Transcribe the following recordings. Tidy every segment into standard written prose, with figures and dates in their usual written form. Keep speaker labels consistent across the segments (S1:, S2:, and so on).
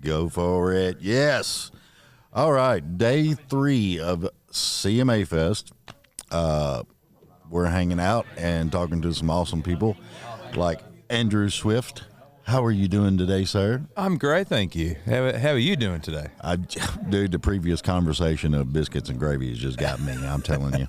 S1: Go for it. Yes. All right. Day 3 of CMA Fest. We're hanging out and talking to some awesome people like Andrew Swift. How are you doing today, sir?
S2: I'm great, thank you. How are you doing today?
S1: Dude, the previous conversation of biscuits and gravy has just got me, I'm telling you.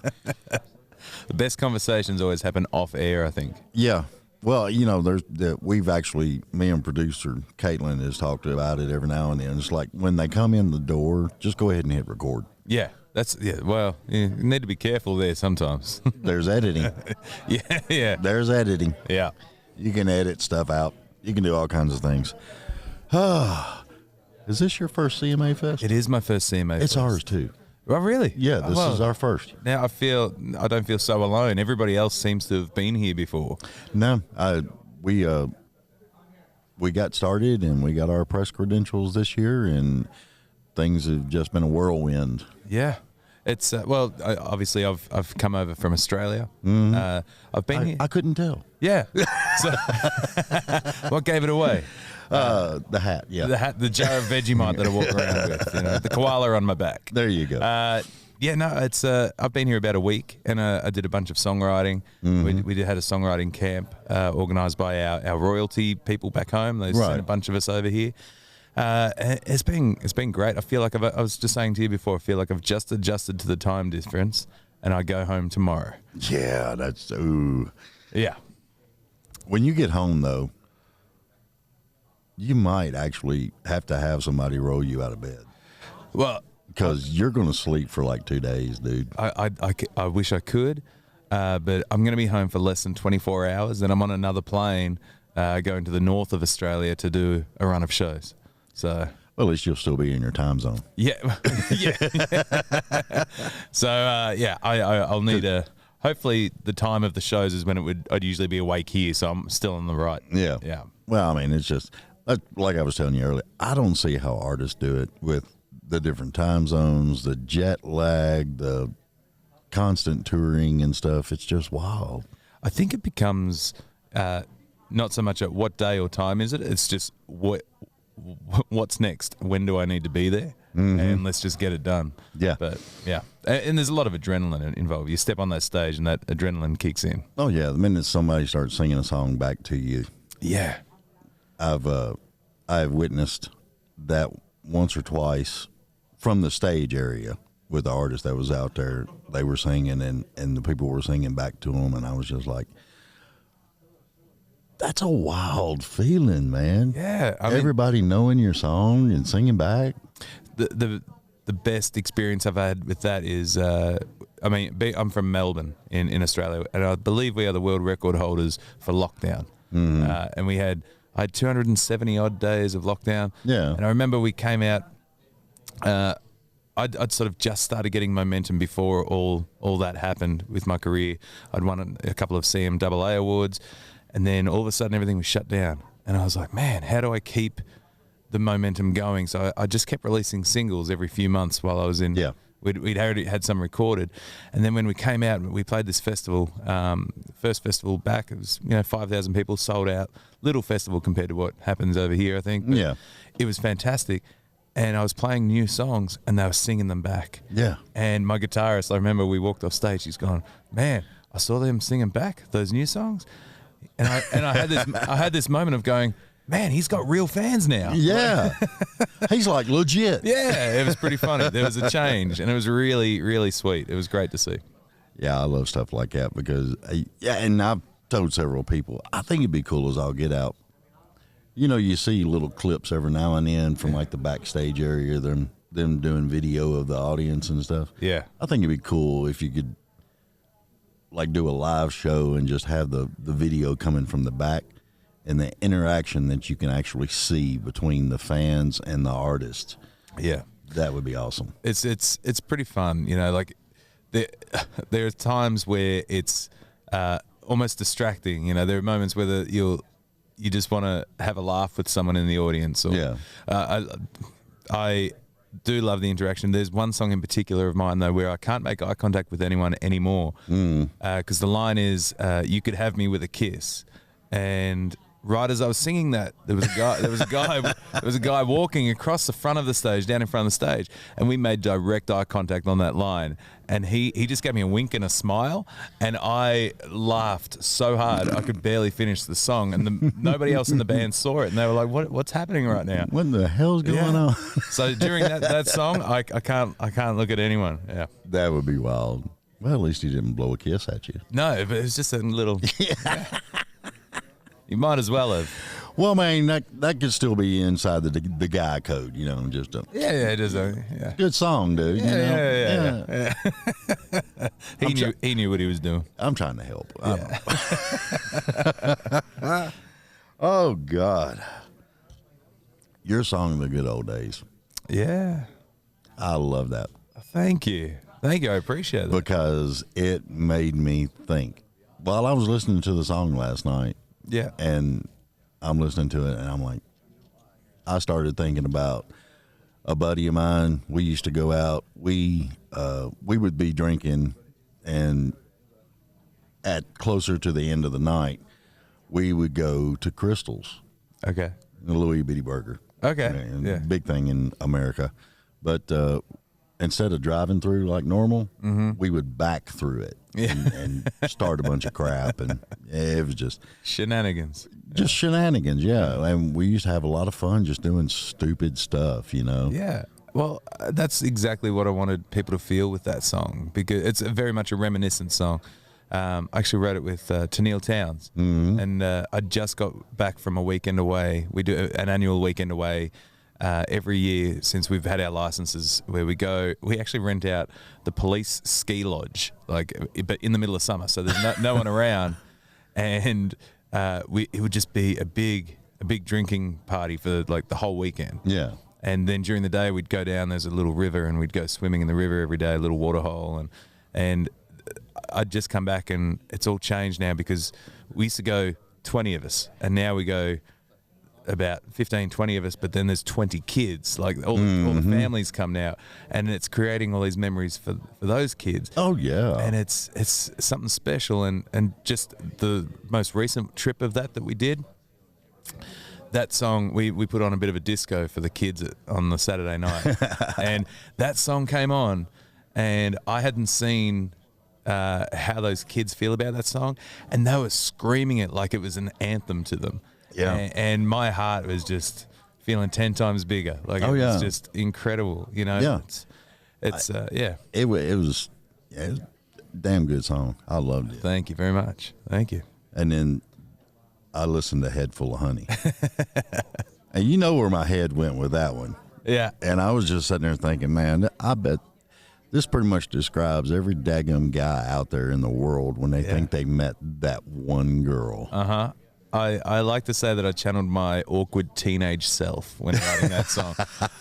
S2: The best conversations always happen off air, I think.
S1: Yeah. Well, you know, we've actually, me and producer Caitlin has talked about it every now and then. It's like when they come in the door, just go ahead and hit record.
S2: Yeah, well, you need to be careful there sometimes.
S1: There's editing.
S2: Yeah.
S1: There's editing.
S2: Yeah.
S1: You can edit stuff out. You can do all kinds of things. Is this your first CMA Fest?
S2: It is my first CMA
S1: It's
S2: Fest.
S1: ours too.
S2: Oh, really?
S1: Yeah, this is our first.
S2: Now I don't feel so alone. Everybody else seems to have been here before.
S1: No, we got started and we got our press credentials this year, and things have just been a whirlwind.
S2: Yeah. It's obviously I've come over from Australia.
S1: Mm-hmm.
S2: I've been here.
S1: I couldn't tell.
S2: Yeah. So, what gave it away?
S1: The hat, yeah.
S2: The hat, the jar of Vegemite that I walk around with, the koala on my back.
S1: There you go.
S2: It's I've been here about a week, and I did a bunch of songwriting.
S1: Mm-hmm.
S2: We had a songwriting camp organised by our royalty people back home. They sent a bunch of us over here. It's been great. I feel like I was just saying to you before, I feel like I've just adjusted to the time difference, and I go home tomorrow.
S1: Yeah, that's ooh.
S2: Yeah.
S1: When you get home, though, you might actually have to have somebody roll you out of bed.
S2: Well,
S1: because you're going to sleep for like 2 days, dude.
S2: I wish I could, but I'm going to be home for less than 24 hours, and I'm on another plane going to the north of Australia to do a run of shows. So,
S1: well, at least you'll still be in your time zone.
S2: Yeah, yeah. So, I'll need a. Hopefully, the time of the shows is when I'd usually be awake here, so I'm still on the right.
S1: Yeah,
S2: yeah.
S1: Well, I mean, it's just like I was telling you earlier. I don't see how artists do it with the different time zones, the jet lag, the constant touring and stuff. It's just wild.
S2: I think it becomes not so much at what day or time is it. It's just what's next? When do I need to be there? Mm-hmm. And let's just get it done.
S1: Yeah.
S2: But yeah. And there's a lot of adrenaline involved. You step on that stage and that adrenaline kicks in.
S1: Oh yeah. The minute somebody starts singing a song back to you.
S2: Yeah.
S1: I've witnessed that once or twice from the stage area with the artist that was out there. They were singing and the people were singing back to them, and I was just like, that's a wild feeling, man.
S2: Yeah.
S1: Everybody knowing your song and singing back.
S2: The best experience I've had with that is, I'm from Melbourne in Australia, and I believe we are the world record holders for lockdown. Mm-hmm. And I had 270 odd days of lockdown.
S1: Yeah.
S2: And I remember we came out, I'd sort of just started getting momentum before all that happened with my career. I'd won a couple of CMA awards, and then all of a sudden everything was shut down. And I was like, man, how do I keep the momentum going? So I just kept releasing singles every few months while I was in.
S1: Yeah.
S2: We'd already had some recorded, and then when we came out, we played this festival. First festival back, it was 5,000 people, sold out. Little festival compared to what happens over here, I think. But
S1: yeah,
S2: it was fantastic, and I was playing new songs, and they were singing them back.
S1: Yeah,
S2: and my guitarist, I remember we walked off stage. He's gone, man, I saw them singing back those new songs, and I had this moment of going, man, he's got real fans now.
S1: Yeah. He's like legit.
S2: Yeah, it was pretty funny. There was a change, and it was really, really sweet. It was great to see.
S1: Yeah, I love stuff like that because, and I've told several people, I think it'd be cool as I'll get out. You see little clips every now and then from like the backstage area, them doing video of the audience and stuff.
S2: Yeah.
S1: I think it'd be cool if you could like do a live show and just have the video coming from the back. And the interaction that you can actually see between the fans and the artist.
S2: Yeah.
S1: That would be awesome.
S2: It's pretty fun. Like there are times where it's almost distracting. There are moments where you just want to have a laugh with someone in the audience. Or,
S1: yeah.
S2: I do love the interaction. There's one song in particular of mine, though, where I can't make eye contact with anyone anymore. Because the line is, you could have me with a kiss. And right as I was singing that, there was a guy walking across the front of the stage, down in front of the stage, and we made direct eye contact on that line. And he just gave me a wink and a smile, and I laughed so hard I could barely finish the song. And nobody else in the band saw it, and they were like, "What's happening right now?
S1: What the hell's going on?"
S2: So during that song, I can't look at anyone. Yeah,
S1: that would be wild. Well, at least he didn't blow a kiss at you.
S2: No, but it was just a little. Yeah. You might as well have.
S1: Well, man, that could still be inside the guy code, you know. Just
S2: it is. Yeah.
S1: Good song, dude.
S2: Yeah. He knew what he was doing.
S1: I'm trying to help. Yeah. Oh God, your song, "The Good Old Days."
S2: Yeah,
S1: I love that.
S2: Thank you. I appreciate it
S1: because it made me think. While I was listening to the song last night.
S2: Yeah.
S1: And I'm listening to it, and I'm like, I started thinking about a buddy of mine. We used to go out. We would be drinking, and at closer to the end of the night, we would go to Crystal's.
S2: Okay.
S1: The Louis Bitty Burger.
S2: Okay. Yeah.
S1: Big thing in America. But instead of driving through like normal, we would back through it and start a bunch of crap. And it was just
S2: shenanigans.
S1: Just shenanigans, yeah. And we used to have a lot of fun just doing stupid stuff, you know?
S2: Yeah. Well, that's exactly what I wanted people to feel with that song, because it's very much a reminiscent song. I actually wrote it with Tennille Towns, and I just got back from a weekend away. We do an annual weekend away every year since we've had our licenses, where we go. We actually rent out the police ski lodge, but in the middle of summer, so there's no one around, and it would just be a big drinking party for like the whole weekend.
S1: Yeah.
S2: And then during the day we'd go down. There's a little river, and we'd go swimming in the river every day, a little water hole, and I'd just come back, and it's all changed now, because we used to go 20 of us, and now we go about 15, 20 of us, but then there's 20 kids. Like all the families come now, and it's creating all these memories for those kids.
S1: Oh yeah.
S2: And it's something special. And just the most recent trip of that we did, that song, we put on a bit of a disco for the kids on the Saturday night. And that song came on, and I hadn't seen how those kids feel about that song, and they were screaming it like it was an anthem to them.
S1: Yeah.
S2: And my heart was just feeling 10 times bigger. Like it was just incredible, you know.
S1: Yeah.
S2: It
S1: was a damn good song. I loved it.
S2: Thank you very much. Thank you.
S1: And then I listened to Head Full of Honey. And you know where my head went with that one.
S2: Yeah.
S1: And I was just sitting there thinking, man, I bet this pretty much describes every daggum guy out there in the world when they think they met that one girl.
S2: Uh-huh. I like to say that I channeled my awkward teenage self when writing that song.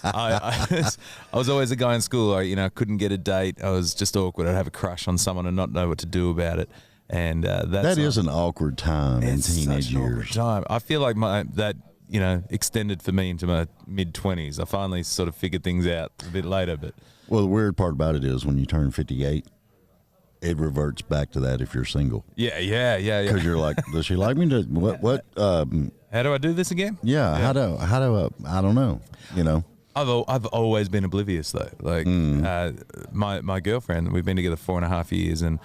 S2: I was always a guy in school. I couldn't get a date. I was just awkward. I'd have a crush on someone and not know what to do about it. And that
S1: is an awkward time in teenage years.
S2: Time. I feel like that extended for me into my mid-20s. I finally sort of figured things out a bit later. But
S1: well, the weird part about it is when you turn 58. It reverts back to that if you're single.
S2: Yeah.
S1: Because you're like, does she like me? What?
S2: How do I do this again?
S1: Yeah. How do I don't know. You know.
S2: I've always been oblivious though. Like my girlfriend, we've been together 4.5 years, and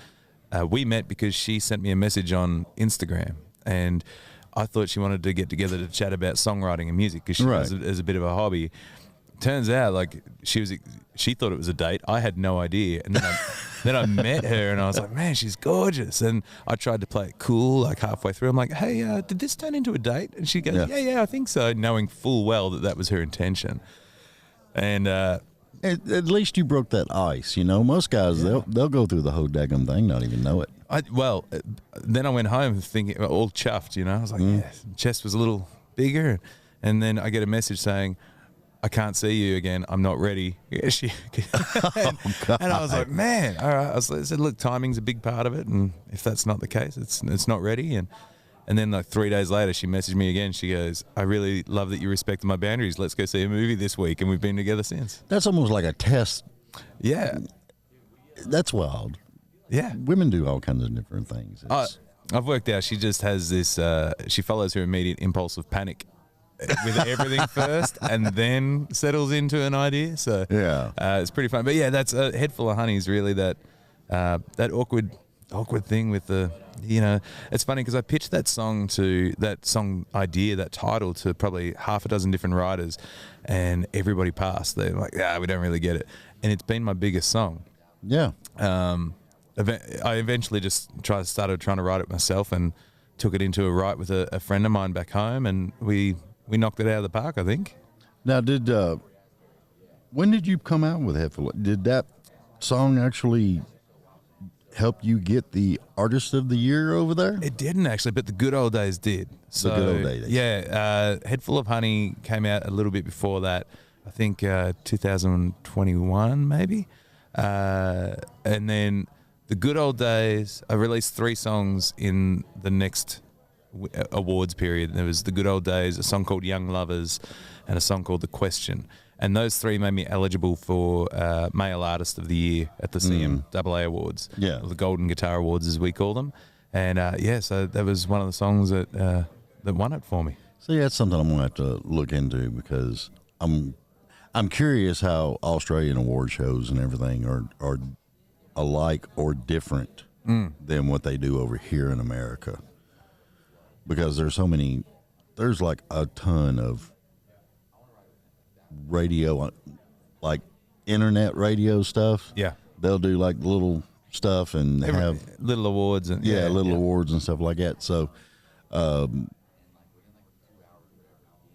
S2: we met because she sent me a message on Instagram, and I thought she wanted to get together to chat about songwriting and music, because she does it as a bit of a hobby. Turns out, like, she thought it was a date. I had no idea, and then I met her, and I was like, man, she's gorgeous. And I tried to play it cool, like halfway through. I'm like, hey, did this turn into a date? And she goes, yeah, I think so, knowing full well that was her intention. And
S1: at least you broke that ice. You know, most guys they'll go through the whole daggum thing, not even know it.
S2: Then I went home thinking, all chuffed. You know, I was like, chest was a little bigger, and then I get a message saying, I can't see you again. I'm not ready. And I was like, man, all right. I said, look, timing's a big part of it, and if that's not the case, it's not ready. And then like 3 days later, she messaged me again. She goes, I really love that you respected my boundaries. Let's go see a movie this week, and we've been together since.
S1: That's almost like a test.
S2: Yeah,
S1: that's wild.
S2: Yeah,
S1: women do all kinds of different things.
S2: I've worked out she just has this. She follows her immediate impulse of panic with everything first, and then settles into an idea. So
S1: Yeah.
S2: it's pretty fun. But yeah, that's a head full of honey. Is really that awkward thing with the. It's funny because I pitched that song idea, that title, to probably half a dozen different writers, and everybody passed. They're like, we don't really get it, and it's been my biggest song.
S1: Yeah.
S2: I eventually just started trying to write it myself and took it into a write with a friend of mine back home, and we knocked it out of the park, I think.
S1: Now, when did you come out with Head Full of? Did that song actually help you get the Artist of the Year over there?
S2: It didn't actually, but the Good Old Days did. So,
S1: the Good Old Days.
S2: Yeah, Head Full of Honey came out a little bit before that. I think 2021 maybe. And then the Good Old Days, I released 3 songs in the next awards period. There was the Good Old Days, a song called Young Lovers, and a song called The Question. And those 3 made me eligible for Male Artist of the Year at the CMA Awards.
S1: Yeah.
S2: The Golden Guitar Awards, as we call them. And so that was one of the songs that won it for me.
S1: See, that's something I'm gonna have to look into, because I'm curious how Australian award shows and everything are alike or different than what they do over here in America. Because there's like a ton of radio, like internet radio stuff.
S2: Yeah.
S1: They'll do like little stuff and have
S2: little awards and
S1: awards and stuff like that. So,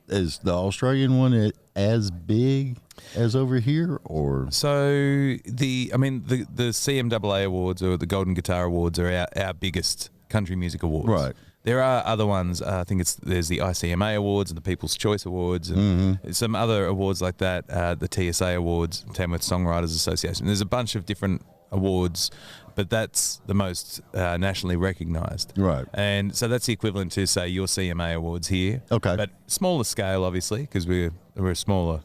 S1: is the Australian one as big as over here, or?
S2: So the CMA Awards, or the Golden Guitar Awards, are our biggest country music awards.
S1: Right.
S2: There are other ones. I think there's the CMA Awards and the People's Choice Awards, and some other awards like that. The TSA Awards, Tamworth Songwriters Association. There's a bunch of different awards, but that's the most nationally recognised.
S1: Right.
S2: And so that's the equivalent to, say, your CMA Awards here.
S1: Okay.
S2: But smaller scale, obviously, because we're a smaller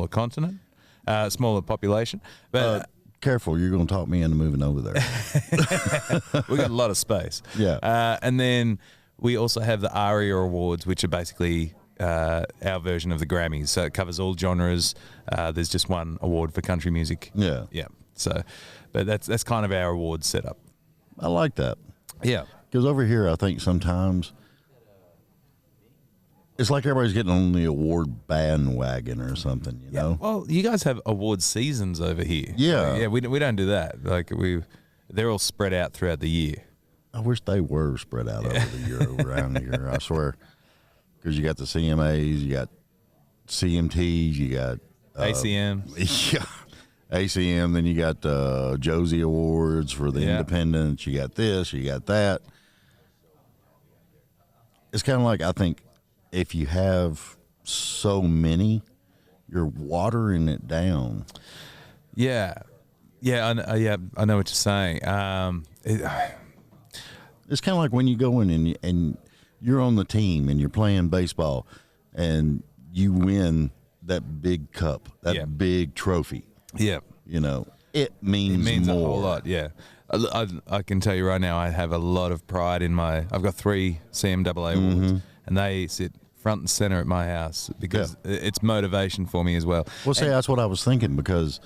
S2: continent, smaller population. But
S1: careful, you're going to talk me into moving over there.
S2: we got a lot of space.
S1: Yeah.
S2: And then we also have the ARIA Awards, which are basically our version of the Grammys. So it covers all genres. There's just one award for country music.
S1: Yeah.
S2: Yeah. So, but that's kind of our awards setup.
S1: I like that.
S2: Yeah.
S1: Because over here, I think sometimes it's like everybody's getting on the award bandwagon or something, you know?
S2: Well, you guys have award seasons over here.
S1: Yeah.
S2: Yeah, we don't do that. Like they're all spread out throughout the year.
S1: I wish they were spread out over the year around here, I swear. Because you got the CMAs, you got CMTs, you got
S2: ACM.
S1: Yeah. ACM, then you got Josie Awards for the independents. You got this, you got that. It's kind of like, I think, if you have so many, you're watering it down.
S2: Yeah. I know what you're saying.
S1: It's kind of like when you go in and you're on the team and you're playing baseball and you win that big cup, that big trophy.
S2: Yeah.
S1: You know, it means more.
S2: A whole lot, yeah. I can tell you right now, I have a lot of pride in I've got 3 CMA awards, and they sit front and center at my house because it's motivation for me as well.
S1: Well, see, that's what I was thinking, because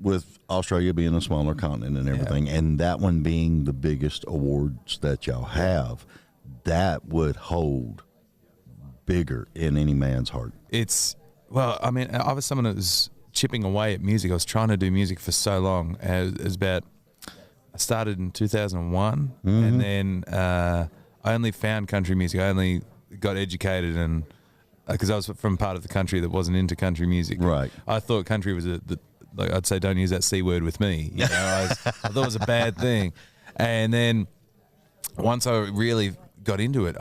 S1: with Australia being a smaller continent and everything, and that one being the biggest awards that y'all have, that would hold bigger in any man's heart.
S2: I was someone that was chipping away at music. I was trying to do music for so long. I started in 2001, and then I only found country music. I only got educated, and because I was from part of the country that wasn't into country music.
S1: Right.
S2: I thought country was like I'd say, don't use that C word with me. You know, I thought it was a bad thing. And then once I really got into it,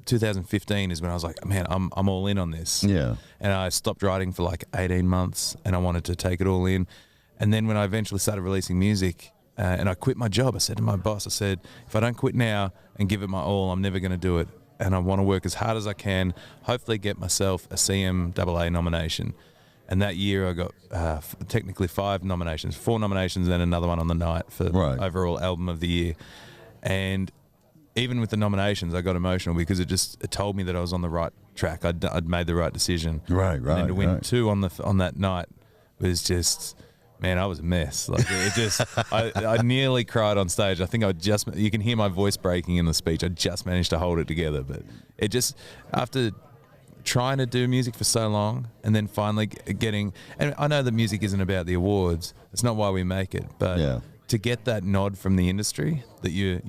S2: 2015 is when I was like, man, I'm all in on this.
S1: Yeah.
S2: And I stopped writing for like 18 months, and I wanted to take it all in. And then when I eventually started releasing music, and I quit my job, I said to my boss, if I don't quit now and give it my all, I'm never going to do it. And I want to work as hard as I can, hopefully get myself a CMA nomination. And that year I got technically 5 nominations, 4 nominations, and then another one on the night for overall album of the year. And even with the nominations, I got emotional because it told me that I was on the right track. I'd made the right decision.
S1: Right.
S2: And then to win 2 on that night was just, man, I was a mess. Like it just, I nearly cried on stage. I think you can hear my voice breaking in the speech. I just managed to hold it together, but it just, after trying to do music for so long and then finally getting, and I know that music isn't about the awards. It's not why we make it, but to get that nod from the industry that you're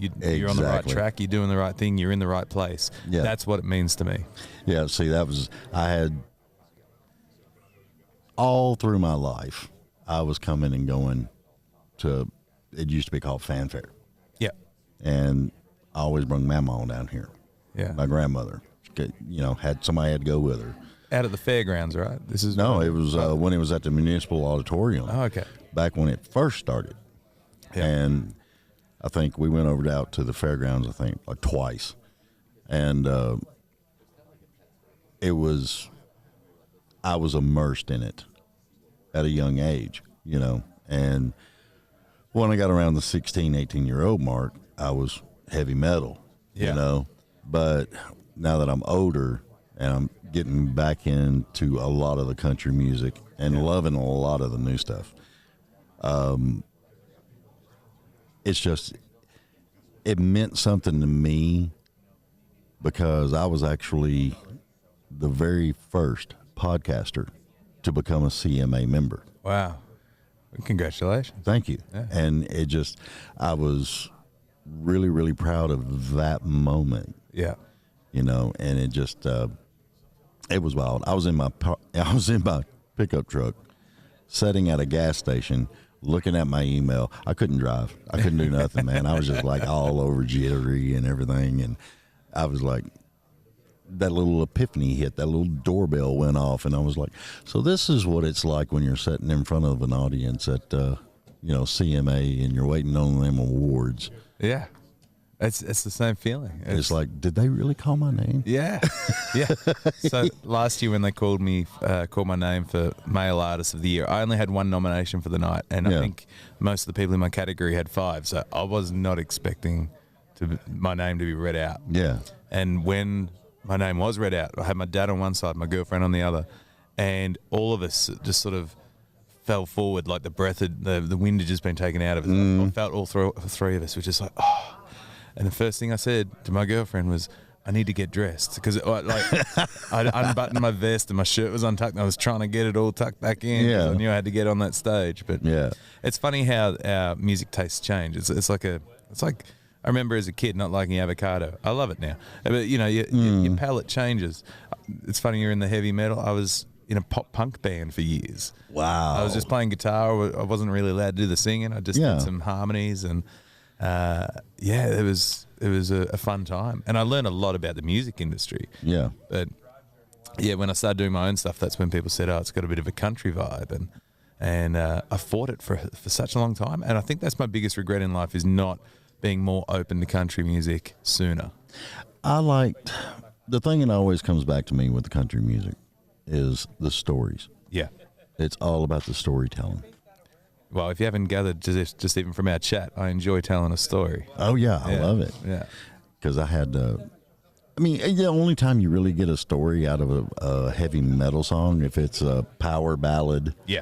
S2: on the right track, you're doing the right thing, you're in the right place. Yeah. That's what it means to me.
S1: Yeah. See, I had all through my life, I was coming and going to, it used to be called fanfare.
S2: Yeah.
S1: And I always bring Mama down here.
S2: Yeah.
S1: My grandmother, had somebody had to go with her.
S2: Out at the fairgrounds, right?
S1: It was when it was at the Municipal Auditorium.
S2: Oh, okay.
S1: Back when it first started. Yeah. And I think we went out to the fairgrounds, like twice. And I was immersed in it at a young age, and when I got around the 16, 18-year-old mark, I was heavy metal, but now that I'm older and I'm getting back into a lot of the country music and loving a lot of the new stuff, it meant something to me because I was actually the very first podcaster to become a CMA member.
S2: Wow. Congratulations.
S1: Thank you.
S2: Yeah.
S1: And I was really, really proud of that moment.
S2: Yeah.
S1: And it just, it was wild. I was in my pickup truck sitting at a gas station looking at my email. I couldn't drive. I couldn't do nothing, man. I was just like all over jittery and everything. And I was like, that little epiphany hit, that little doorbell went off, and I was like, so this is what it's like when you're sitting in front of an audience at, CMA and you're waiting on them awards.
S2: Yeah. It's the same feeling.
S1: It's like, did they really call my name?
S2: Yeah. Yeah. So last year when they called my name for Male Artist of the Year, I only had 1 nomination for the night, and I think most of the people in my category had 5, so I was not expecting my name to be read out. Yeah. And when my name was read out, I had my dad on one side, my girlfriend on the other, and all of us just sort of fell forward like the wind had just been taken out of us. I felt all three of us were just like, oh. And the first thing I said to my girlfriend was, I need to get dressed, because I'd unbuttoned my vest and my shirt was untucked and I was trying to get it all tucked back in because I knew I had to get on that stage. But it's funny how our music tastes change. It's like I remember as a kid not liking avocado. I love it now. But, your palate changes. It's funny, you're in the heavy metal. I was in a pop punk band for years. Wow. I was just playing guitar. I wasn't really allowed to do the singing. I just did some harmonies, and it was a fun time. And I learned a lot about the music industry. Yeah. But, when I started doing my own stuff, that's when people said, oh, it's got a bit of a country vibe. And I fought it for such a long time. And I think that's my biggest regret in life, is not being more open to country music sooner.
S1: The thing that always comes back to me with the country music is the stories. Yeah. It's all about the storytelling.
S2: Well, if you haven't gathered just even from our chat, I enjoy telling a story.
S1: Oh, yeah. I love it. Yeah. Because the only time you really get a story out of a heavy metal song, if it's a power ballad. Yeah.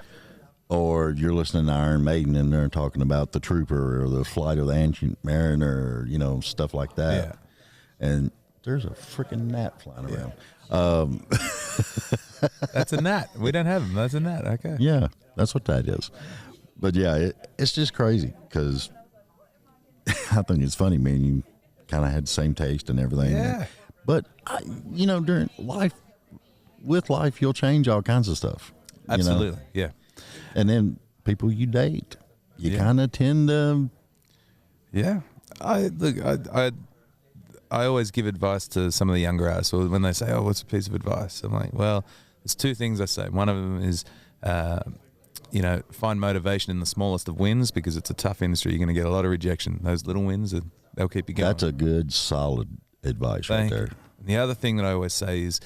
S1: Or you're listening to Iron Maiden and they're talking about the Trooper or the Flight of the Ancient Mariner, stuff like that. Yeah. And there's a freaking gnat flying around.
S2: That's a gnat. We don't have them. That's a gnat. Okay.
S1: Yeah, that's what that is. But yeah, it's just crazy because I think it's funny, man. You kind of had the same taste and everything. Yeah. But, during with life, you'll change all kinds of stuff.
S2: Absolutely. Yeah.
S1: And then people you date, you kind of tend to. Yeah.
S2: I always give advice to some of the younger artists, or when they say, oh, what's a piece of advice? I'm like, well, there's 2 things I say. One of them is, find motivation in the smallest of wins, because it's a tough industry. You're going to get a lot of rejection. Those little wins, they'll keep you going.
S1: That's a good, solid advice right there.
S2: And the other thing that I always say is,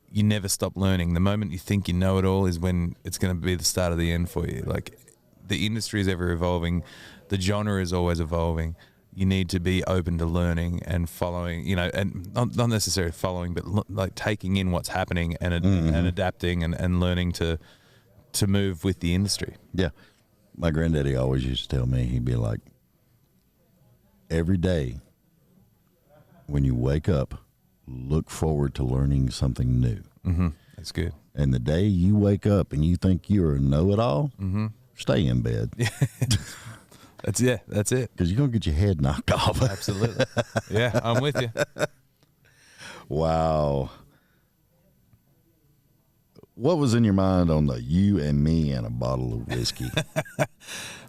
S2: you never stop learning. The moment you think you know it all is when it's going to be the start of the end for you. Like, the industry is ever evolving. The genre is always evolving. you need to be open to learning and following, and not necessarily following, but like taking in what's happening and adapting and learning to move with the industry.
S1: Yeah. My granddaddy always used to tell me, he'd be like, every day when you wake up, look forward to learning something new.
S2: Mm-hmm. That's good.
S1: And the day you wake up and you think you're a know-it-all, stay in bed.
S2: That's it.
S1: Because you're going to get your head knocked off.
S2: Absolutely. Yeah, I'm with you.
S1: Wow. What was in your mind on the you and me and a bottle of whiskey?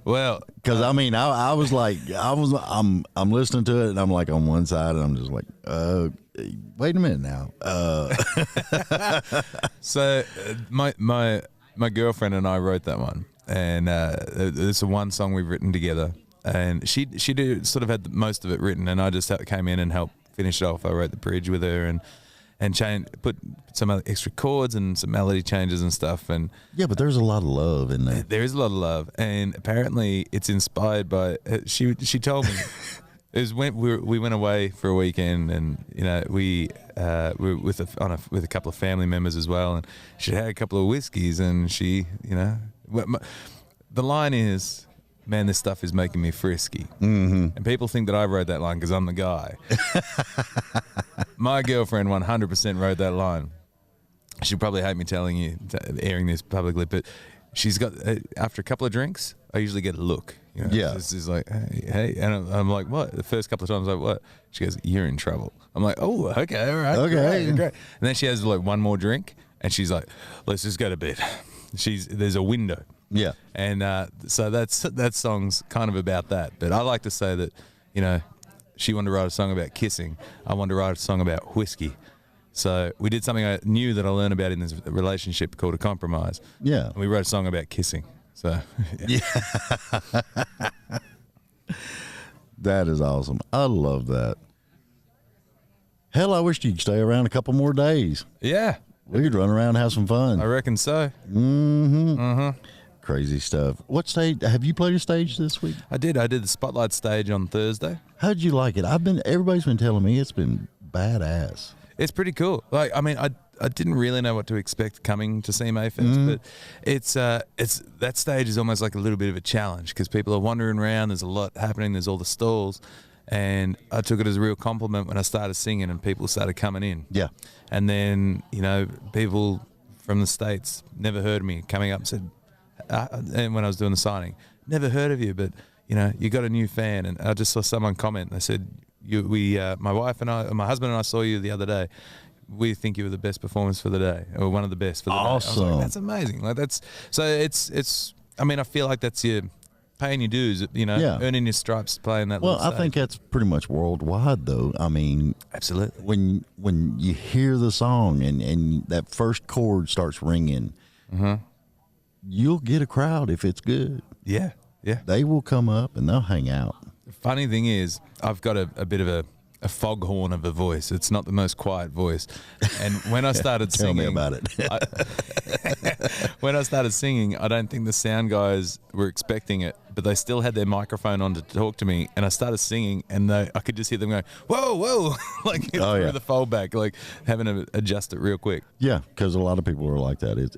S2: Well,
S1: because I was like, I'm listening to it and I'm like on one side and I'm just like, wait a minute now.
S2: So my girlfriend and I wrote that one, and it's a one song we've written together, and she sort of had most of it written, and I just came in and helped finish it off. I wrote the bridge with her and put some other extra chords and some melody changes and stuff. And
S1: yeah, but there's a lot of love in there.
S2: There is a lot of love, and apparently it's inspired by. She told me it was when we went away for a weekend, and we were with a couple of family members as well, and she had a couple of whiskeys, and she the line is, man, this stuff is making me frisky. Mm-hmm. And people think that I wrote that line because I'm the guy. My girlfriend 100% wrote that line. She'll probably hate me airing this publicly, but she's got, after a couple of drinks, I usually get a look.
S1: Yeah.
S2: She's like, hey. And I'm like, what? The first couple of times, I'm like, what? She goes, you're in trouble. I'm like, oh, okay, all right.
S1: Okay.
S2: Great. And then she has like one more drink, and she's like, let's just go to bed. There's a window.
S1: Yeah.
S2: And so that song's kind of about that. But I like to say that, she wanted to write a song about kissing. I wanted to write a song about whiskey. So we did something I knew that I learned about in this relationship called a compromise.
S1: Yeah.
S2: And we wrote a song about kissing. So,
S1: yeah. That is awesome. I love that. Hell, I wish you could stay around a couple more days.
S2: Yeah.
S1: We could run around and have some fun.
S2: I reckon so.
S1: Mm-hmm. Mm-hmm. Crazy stuff. What stage? Have you played a stage this week?
S2: I did the Spotlight stage on Thursday.
S1: How'd you like it? Everybody's been telling me it's been badass.
S2: It's pretty cool. Like, I didn't really know what to expect coming to CMA Fest, but it's that stage is almost like a little bit of a challenge because people are wandering around. There's a lot happening. There's all the stalls, and I took it as a real compliment when I started singing and people started coming in.
S1: Yeah,
S2: and then people from the States never heard of me coming up and said, and when I was doing the signing, never heard of you, but you got a new fan. And I just saw someone comment. They said, my wife and I, my husband and I saw you the other day. We think you were the best performance for the day, or one of the best for the day. I was like, that's amazing. Like it's. I mean, I feel like that's your paying your dues. Earning your stripes, playing that.
S1: Well, I think that's pretty much worldwide, though. I mean,
S2: absolutely.
S1: When you hear the song and that first chord starts ringing, you'll get a crowd if it's good.
S2: Yeah.
S1: They will come up and they'll hang out.
S2: The funny thing is, I've got a bit of a foghorn of a voice. It's not the most quiet voice. And when I started singing...
S1: Tell me about it.
S2: When I started singing, I don't think the sound guys were expecting it, but they still had their microphone on to talk to me. And I started singing, and I could just hear them going, whoa, like through the fold back, like having to adjust it real quick. Yeah,
S1: because a lot of people are like that. It's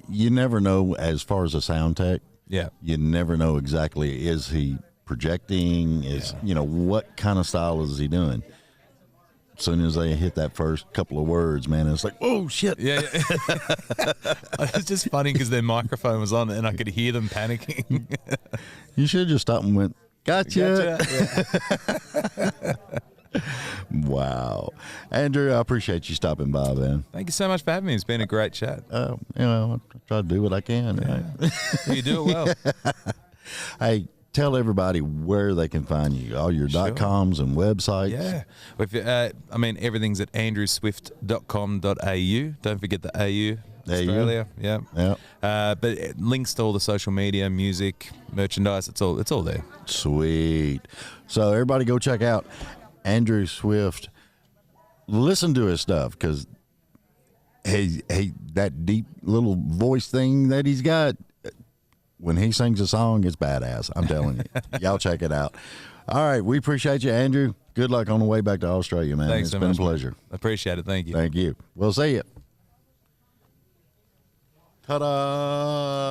S1: you never know as far as a sound tech.
S2: Yeah.
S1: You never know exactly, is he projecting, what kind of style is he doing? As soon as they hit that first couple of words, man, it's like, oh shit.
S2: Yeah. It's just funny because their microphone was on and I could hear them panicking.
S1: You should have just stopped and went, gotcha.
S2: Yeah.
S1: Wow. Andrew, I appreciate you stopping by, man.
S2: Thank you so much for having me. It's been a great chat.
S1: I try to do what I can.
S2: Yeah. You do it well.
S1: Hey, tell everybody where they can find you, all your .coms and websites.
S2: Yeah. If everything's at andrewswift.com.au. Don't forget the AU. Australia. Yeah. But links to all the social media, music, merchandise, it's all there.
S1: Sweet. So everybody go check out Andrew Swift. Listen to his stuff because hey, that deep little voice thing that he's got, when he sings a song, it's badass. I'm telling you. Y'all check it out. All right. We appreciate you, Andrew. Good luck on the way back to Australia, man.
S2: Thanks
S1: It's
S2: so
S1: been
S2: much,
S1: a pleasure.
S2: I appreciate it. Thank you.
S1: Thank you. We'll see you. Ta-da!